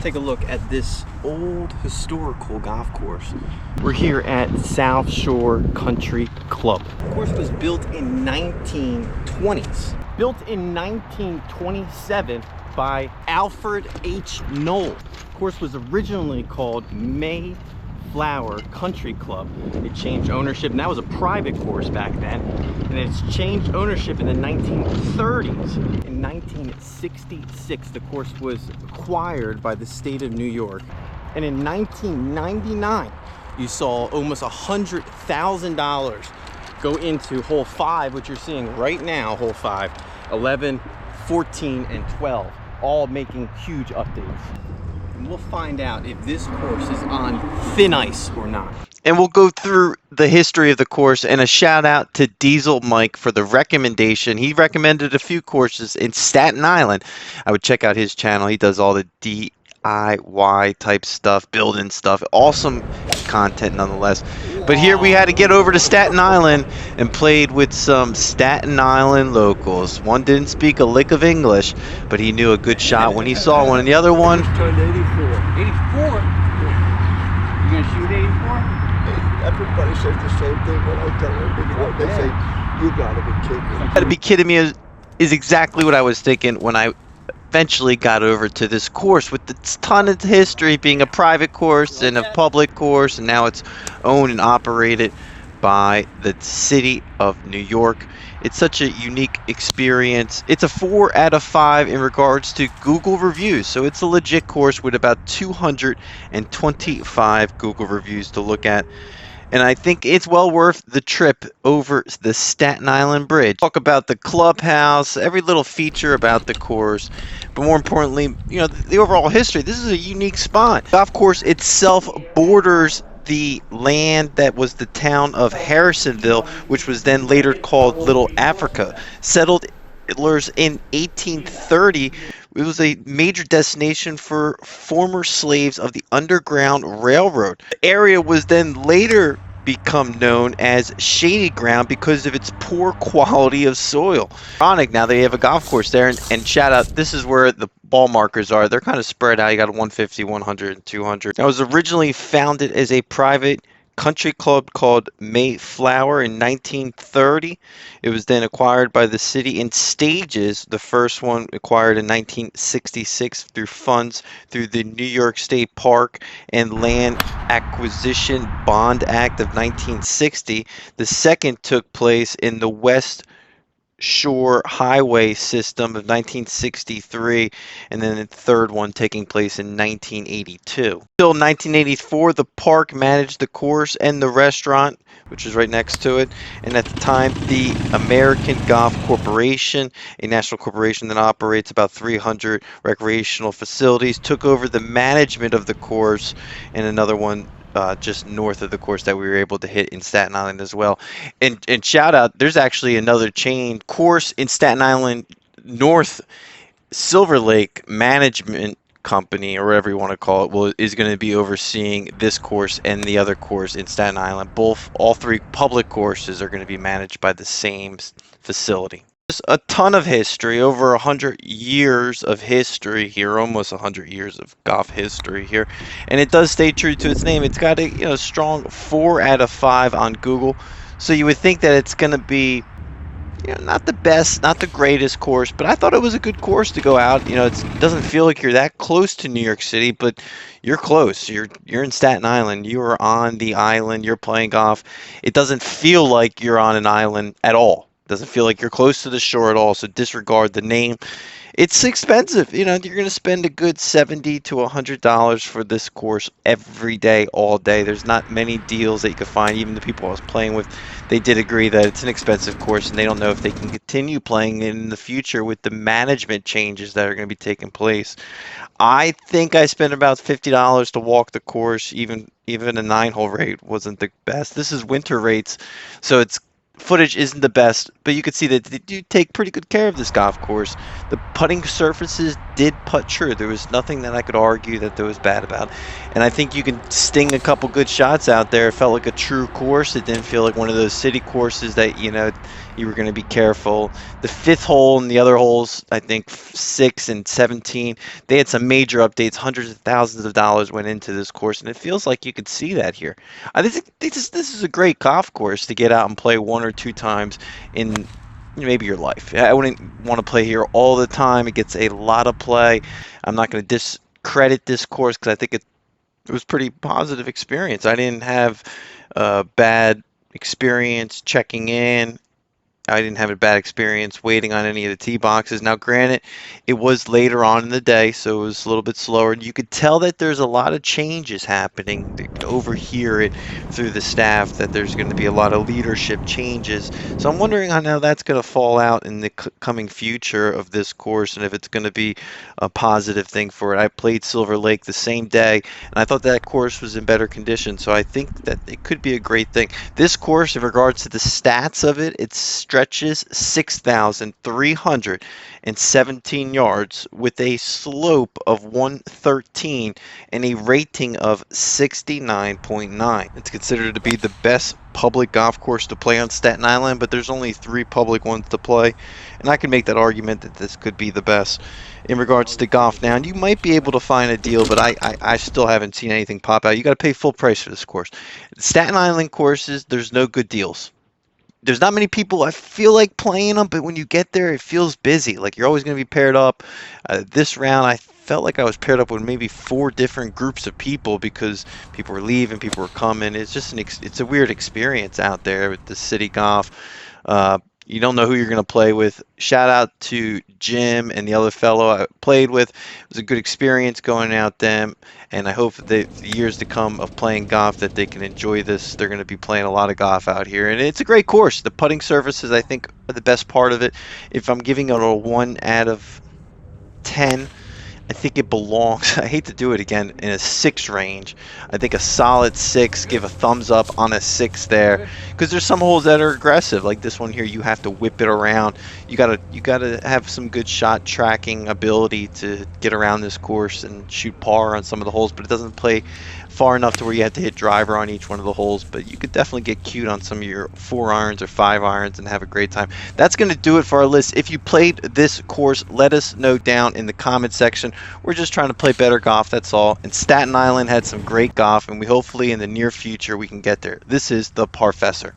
take a look at this old historical golf course. We're here at South Shore Country Club. The course was built in 1920s. Built in 1927 by Alfred H. Knoll. The course was originally called Mayflower Country Club. It changed ownership, and that was a private course back then. And it's changed ownership in the 1930s. In 1966, the course was acquired by the state of New York. And in 1999, you saw almost $100,000 go into hole 5, which you're seeing right now, hole 5, 11, 14, and 12, all making huge updates. And we'll find out if this course is on thin ice or not. And we'll go through the history of the course, and a shout out to Diesel Mike for the recommendation. He recommended a few courses in Staten Island. I would check out his channel. He does all the DIY type stuff, building stuff. Awesome content nonetheless. But here we had to get over to Staten Island and played with some Staten Island locals. One didn't speak a lick of English, but he knew a good shot when he saw one. And the other one turned 84. 84? You gonna shoot 84? Everybody says the same thing when I tell them. They say, "You gotta be kidding me." Gotta be kidding me is exactly what I was thinking when I eventually got over to this course, with its ton of history, being a private course and a public course, and now it's owned and operated by the city of New York. It's such a unique experience. It's a 4 out of 5 in regards to Google reviews, so it's a legit course with about 225 Google reviews to look at. And I think it's well worth the trip over the Staten Island Bridge. Talk about the clubhouse, every little feature about the course, but more importantly, you know, the overall history. This is a unique spot. The golf course itself borders the land that was the town of Harrisonville, which was then later called Little Africa. Settled in 1830, it was a major destination for former slaves of the Underground Railroad. The area was then later become known as Shady Ground because of its poor quality of soil. Ironic, now they have a golf course there, and shout out, this is where the ball markers are. They're kind of spread out. You got a 150, 100, and 200. Now, it was originally founded as a private country club called Mayflower in 1930. It was then acquired by the city in stages. The first one acquired in 1966 through funds through the New York State Park and Land Acquisition Bond Act of 1960. The second took place in the West Shore Highway System of 1963, and then the third one taking place in 1982. Until 1984, the park managed the course and the restaurant, which is right next to it. And at the time, the American Golf Corporation, a national corporation that operates about 300 recreational facilities, took over the management of the course, and another one just north of the course that we were able to hit in Staten Island as well. And shout out, there's actually another chain course in Staten Island, North Silver Lake Management Company, or whatever you want to call it, is going to be overseeing this course and the other course in Staten Island. All three public courses are going to be managed by the same facility. There's a ton of history, over 100 years of history here, almost 100 years of golf history here, and it does stay true to its name. It's got a strong 4 out of 5 on Google, so you would think that it's going to be not the best, not the greatest course, but I thought it was a good course to go out. It doesn't feel like you're that close to New York City, but you're close. You're in Staten Island. You are on the island. You're playing golf. It doesn't feel like you're on an island at all. Doesn't feel like you're close to the shore at all, so disregard the name. It's expensive. You're going to spend a good $70 to $100 for this course every day, all day. There's not many deals that you can find. Even the people I was playing with, they did agree that it's an expensive course, and they don't know if they can continue playing it in the future with the management changes that are going to be taking place. I think I spent about $50 to walk the course. Even a 9-hole rate wasn't the best. This is winter rates, so it's footage isn't the best, but you could see that they do take pretty good care of this golf course. The putting surfaces did putt true. There was nothing that I could argue that there was bad about. And I think you can sting a couple good shots out there. It felt like a true course. It didn't feel like one of those city courses that, you know, you were going to be careful. The 5th hole and the other holes, I think 6 and 17, they had some major updates. Hundreds of thousands of dollars went into this course, and it feels like you could see that here. I think this is a great golf course to get out and play 1 or 2 times in maybe your life. I wouldn't want to play here all the time. It gets a lot of play. I'm not going to discredit this course because I think it was pretty positive experience. I didn't have a bad experience checking in. I didn't have a bad experience waiting on any of the tee boxes. Now, granted, it was later on in the day, so it was a little bit slower. You could tell that there's a lot of changes happening. You could overhear it through the staff that there's going to be a lot of leadership changes. So I'm wondering how that's going to fall out in the coming future of this course, and if it's going to be a positive thing for it. I played Silver Lake the same day, and I thought that course was in better condition, so I think that it could be a great thing. This course, in regards to the stats of it, it's stretches 6,317 yards with a slope of 113 and a rating of 69.9. It's considered to be the best public golf course to play on Staten Island, but there's only 3 public ones to play, and I can make that argument that this could be the best. In regards to golf now, and you might be able to find a deal, but I still haven't seen anything pop out. You got to pay full price for this course. Staten Island courses, there's no good deals. There's not many people I feel like playing them, but when you get there, it feels busy. Like you're always going to be paired up. This round, I felt like I was paired up with maybe 4 different groups of people because people were leaving, people were coming. It's just it's a weird experience out there with the city golf. You don't know who you're going to play with. Shout out to Jim and the other fellow I played with. It was a good experience going out them, and I hope that the years to come of playing golf that they can enjoy this. They're going to be playing a lot of golf out here, and it's a great course. The putting surfaces, I think, are the best part of it. If I'm giving it a 1 out of 10, I think it belongs, I hate to do it again, in a 6 range. I think a solid 6, give a thumbs up on a 6 there. Because there's some holes that are aggressive, like this one here, you have to whip it around. You gotta have some good shot tracking ability to get around this course and shoot par on some of the holes, but it doesn't play far enough to where you have to hit driver on each one of the holes. But you could definitely get cute on some of your 4 irons or 5 irons and have a great time. That's going to do it for our list. If you played this course, let us know down in the comment section. We're just trying to play better golf, that's all. And Staten Island had some great golf, and we hopefully in the near future we can get there. This is the Parfessor.